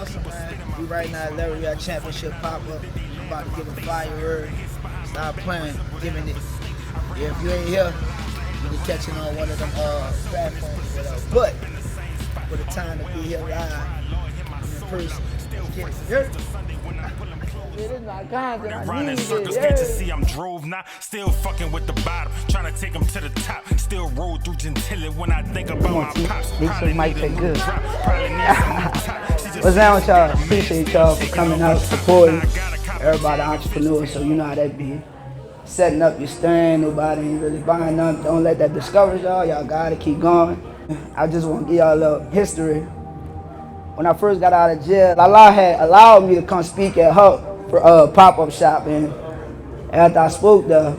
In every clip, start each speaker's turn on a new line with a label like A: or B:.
A: hustle, man. We right now at Entrepreneurial Championship pop-up. I'm about to give a fire word. Stop playing, giving it. Yeah, if you ain't here, you can catch it on one of them platforms or whatever. But for the time to be here live in person, get it. Yeah. It is not content. I
B: Running
A: need
B: circles,
A: it.
B: can't you
A: Yeah.
B: see I'm drove now? Still fucking with the bottom, trying to take them to the top. Still roll through Gentilly when I think about my pops. Probably
C: might
B: need a
C: take
B: new
C: good.
B: drop, probably need some new top. She just
C: What's down with y'all?
B: seems
C: Appreciate y'all for coming out, supporting everybody entrepreneurs. So you know how that be. Setting up your stand, nobody ain't really buying nothing. Don't let that discourage y'all. Y'all gotta keep going. I just want to give y'all a little history. When I first got out of jail, Allah had allowed me to come speak at her pop-up shop, and after I spoke there,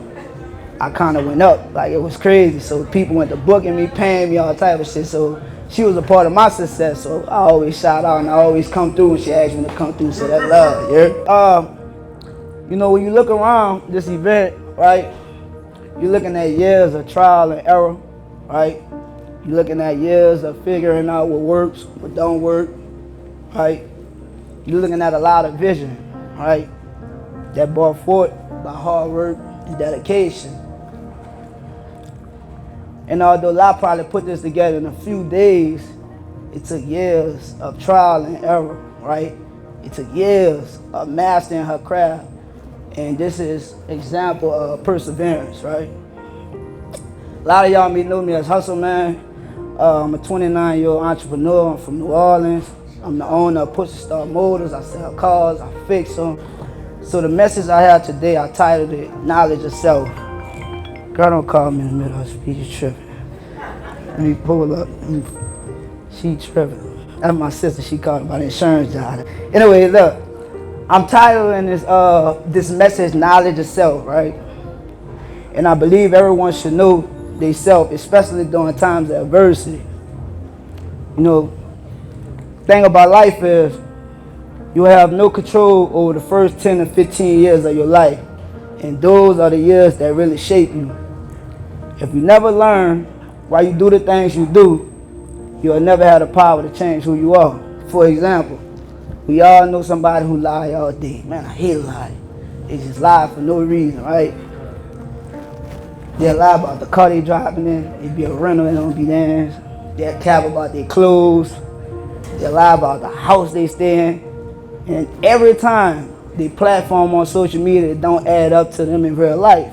C: I kind of went up. Like, it was crazy. So people went to booking me, paying me, all type of shit. So she was a part of my success. So I always shout out and I always come through when she asked me to come through. So that love, yeah. You know, when you look around this event, right, you're looking at years of trial and error, right? You're looking at years of figuring out what works, what don't work, right? You're looking at a lot of vision, right? That brought forth by hard work and dedication. And although I probably put this together in a few days, it took years of trial and error, right? It took years of mastering her craft. And this is example of perseverance, right? A lot of y'all may know me as Hustle Man. I'm a 29-year-old entrepreneur. I'm from New Orleans. I'm the owner of Push Star Motors. I sell cars, I fix them. So the message I have today, I titled it, Knowledge of Self. Girl, don't call me in the middle of the speech, you tripping. Let me pull up. She tripping. That's my sister, she called about an insurance job. Anyway, look, I'm titling this message, Knowledge of Self, right? And I believe everyone should know they self, especially during times of adversity. You know, thing about life is you have no control over the first 10 to 15 years of your life. And those are the years that really shape you. If you never learn why you do the things you do, you'll never have the power to change who you are. For example, we all know somebody who lie all day. Man, I hate lying. They just lie for no reason, right? They'll lie about the car they driving in. It be a rental and don't be theirs. They'll cap about their clothes. They'll lie about the house they stay in. And every time they platform on social media, it don't add up to them in real life.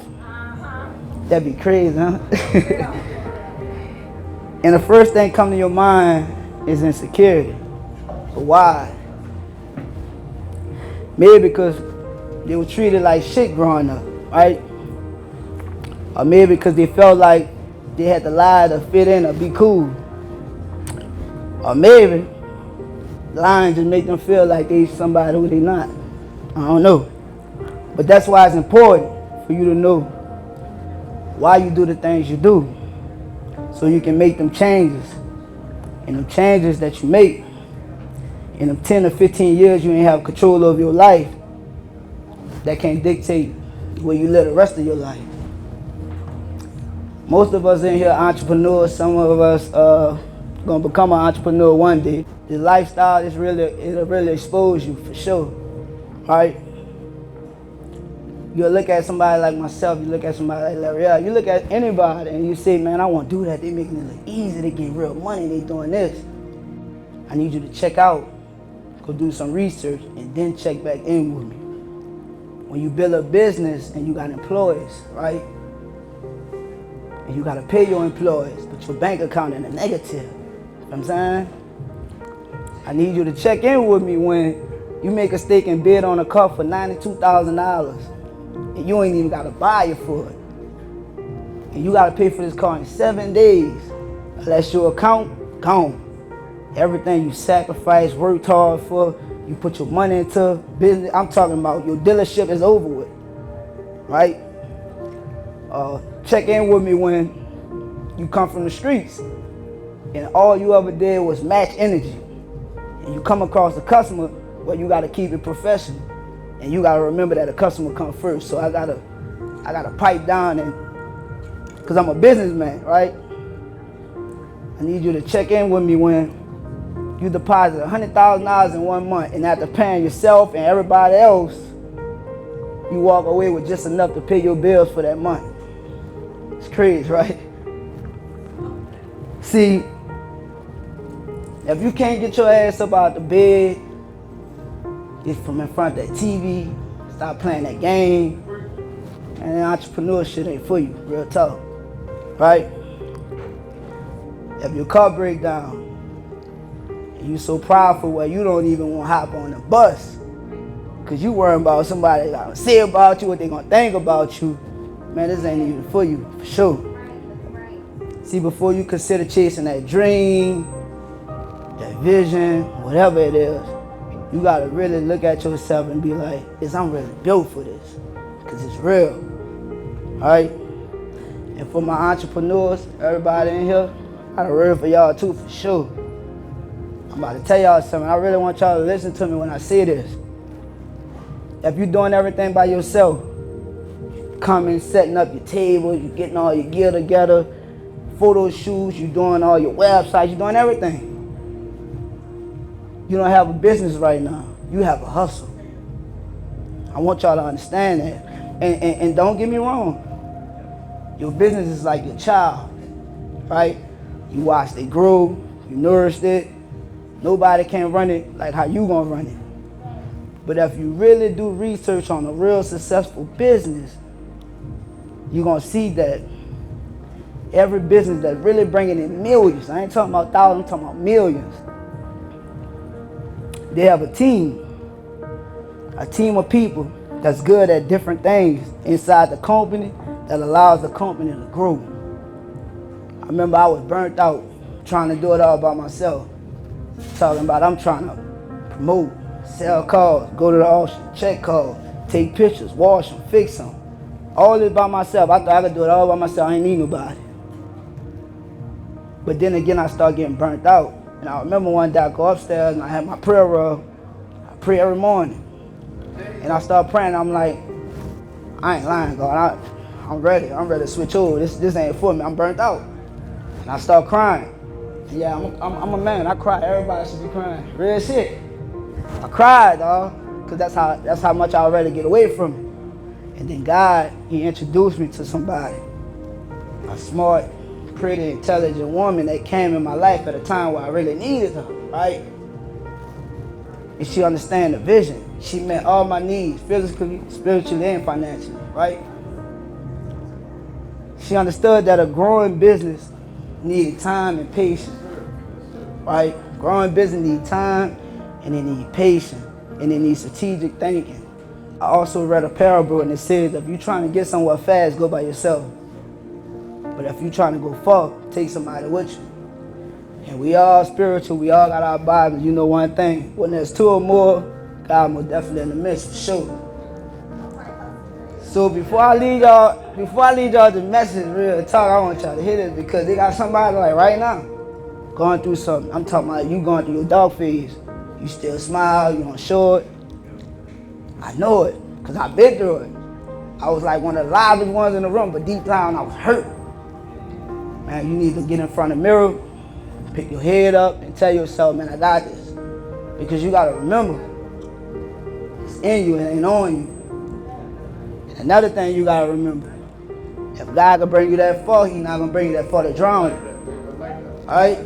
C: That'd be crazy, huh? And the first thing come to your mind is insecurity. But why? Maybe because they were treated like shit growing up, right? Or maybe because they felt like they had to lie to fit in or be cool. Or maybe lying just make them feel like they somebody who they not. I don't know. But that's why it's important for you to know why you do the things you do, so you can make them changes. And them changes that you make in them 10 to 15 years, you ain't have control of your life. That can't dictate where you live the rest of your life. Most of us in here are entrepreneurs. Some of us gonna become an entrepreneur one day. The lifestyle it'll really expose you for sure, right? You look at somebody like myself, you look at somebody like L'Oreal, you look at anybody and you say, man, I want to do that. They making it look easy, they getting real money, they doing this. I need you to check out, go do some research, and then check back in with me. When you build a business and you got employees, right? And you got to pay your employees, but your bank account in the negative. You know what I'm saying? I need you to check in with me when you make a stake and bid on a car for $92,000. And you ain't even got to buy it for it. And you got to pay for this car in 7 days. Unless your account, gone. Everything you sacrificed, worked hard for, you put your money into business. I'm talking about your dealership is over with, right? Check in with me when you come from the streets and all you ever did was match energy. And you come across a customer, well, you got to keep it professional. And you gotta remember that the customer come first. So I gotta pipe down, and cause I'm a businessman, right? I need you to check in with me when You deposit $100,000 in 1 month, and after paying yourself and everybody else, you walk away with just enough to pay your bills for that month. It's crazy, right? See, if you can't get your ass up out the bed, get from in front of that TV, stop playing that game, and entrepreneur shit ain't for you, real talk, right? If your car break down, and you so prideful where you don't even want to hop on the bus, because you worrying about somebody gonna say about you, what they gonna think about you, man, this ain't even for you, for sure. See, before you consider chasing that dream, that vision, whatever it is, you gotta really look at yourself and be like, I'm really built for this, because it's real, all right? And for my entrepreneurs, everybody in here, I got a word for y'all too, for sure. I'm about to tell y'all something. I really want y'all to listen to me when I say this. If you're doing everything by yourself, coming, setting up your table, you getting all your gear together, photo shoots, you doing all your websites, you doing everything. You don't have a business right now. You have a hustle. I want y'all to understand that. And don't get me wrong. Your business is like your child, right? You watched it grow, you nourished it. Nobody can run it like how you gonna run it. But if you really do research on a real successful business, you're gonna see that every business that's really bringing in millions, I ain't talking about thousands, I'm talking about millions. They have a team of people that's good at different things inside the company that allows the company to grow. I remember I was burnt out trying to do it all by myself. Talking about I'm trying to promote, sell cars, go to the auction, check cars, take pictures, wash them, fix them. All this by myself. I thought I could do it all by myself. I ain't need nobody. But then again, I started getting burnt out. And I remember one day I go upstairs and I had my prayer rug. I pray every morning. And I start praying. I'm like, I ain't lying, God. I'm ready. I'm ready to switch over. This ain't for me. I'm burnt out. And I start crying. And yeah, I'm a man. I cry. Everybody should be crying. Real shit. I cried, dog. Because that's how much I was ready to get away from it. And then God, He introduced me to somebody. A smart, pretty, intelligent woman that came in my life at a time where I really needed her, right? And she understand the vision. She met all my needs, physically, spiritually, and financially, right? She understood that a growing business needed time and patience, right? Growing business needs time, and it needs patience, and it needs strategic thinking. I also read a parable and it says, if you're trying to get somewhere fast, go by yourself. But if you're trying to go far, take somebody with you. And we all spiritual, we all got our Bibles. You know one thing, when there's two or more, God most definitely in the midst, for sure. So before I leave y'all the message, real talk, I want y'all to hear this because they got somebody like right now going through something. I'm talking about you going through your dog phase. You still smile, you don't show it. I know it, because I've been through it. I was like one of the livest ones in the room, but deep down I was hurt. Man, you need to get in front of the mirror, pick your head up, and tell yourself, man, I got this. Because you got to remember, it's in you, it ain't on you. And another thing you got to remember, if God can bring you that far, He's not going to bring you that far to drown you. All right?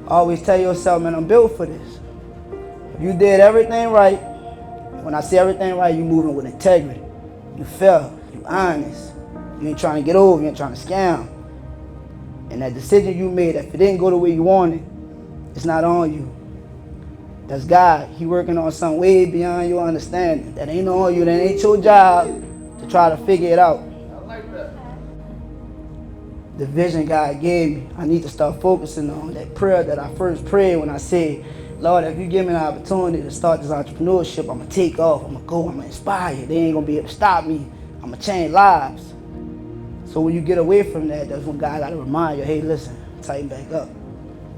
C: Always tell yourself, man, I'm built for this. If you did everything right, when I say everything right, you moving with integrity. You fair, you honest. You ain't trying to get over, you ain't trying to scam. And that decision you made, if it didn't go the way you wanted, it's not on you. That's God. He working on something way beyond your understanding. That ain't on you, that ain't your job to try to figure it out. I like that. The vision God gave me, I need to start focusing on that prayer that I first prayed when I said, Lord, if you give me an opportunity to start this entrepreneurship, I'm going to take off, I'm going to go, I'm going to inspire you. They ain't going to be able to stop me. I'm going to change lives. So when you get away from that, that's when God got to remind you, hey, listen, tighten back up.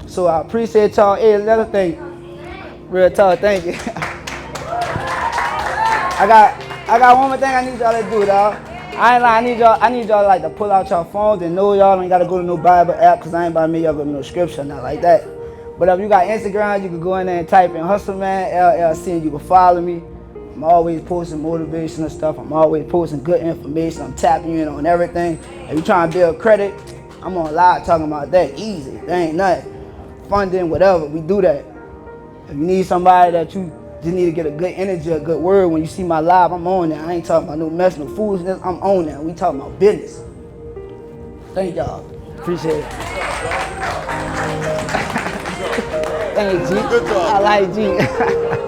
C: So I appreciate y'all. Hey, another thing, real talk, thank you. I got one more thing I need y'all to do, dog. I ain't lying, I need y'all like to pull out your phones and know y'all ain't got to go to no Bible app because I ain't about to make y'all go to no scripture, not like that. But if you got Instagram, you can go in there and type in Hustle Man LLC and you can follow me. I'm always posting motivational stuff. I'm always posting good information. I'm tapping you in on everything. If you're trying to build credit, I'm on live talking about that. Easy. There ain't nothing. Funding, whatever, we do that. If you need somebody that you just need to get a good energy, a good word, when you see my live, I'm on there. I ain't talking about no mess, no foolishness. I'm on there. We talking about business. Thank y'all. Appreciate it. Thank you, G.
D: Good job.
C: I like G.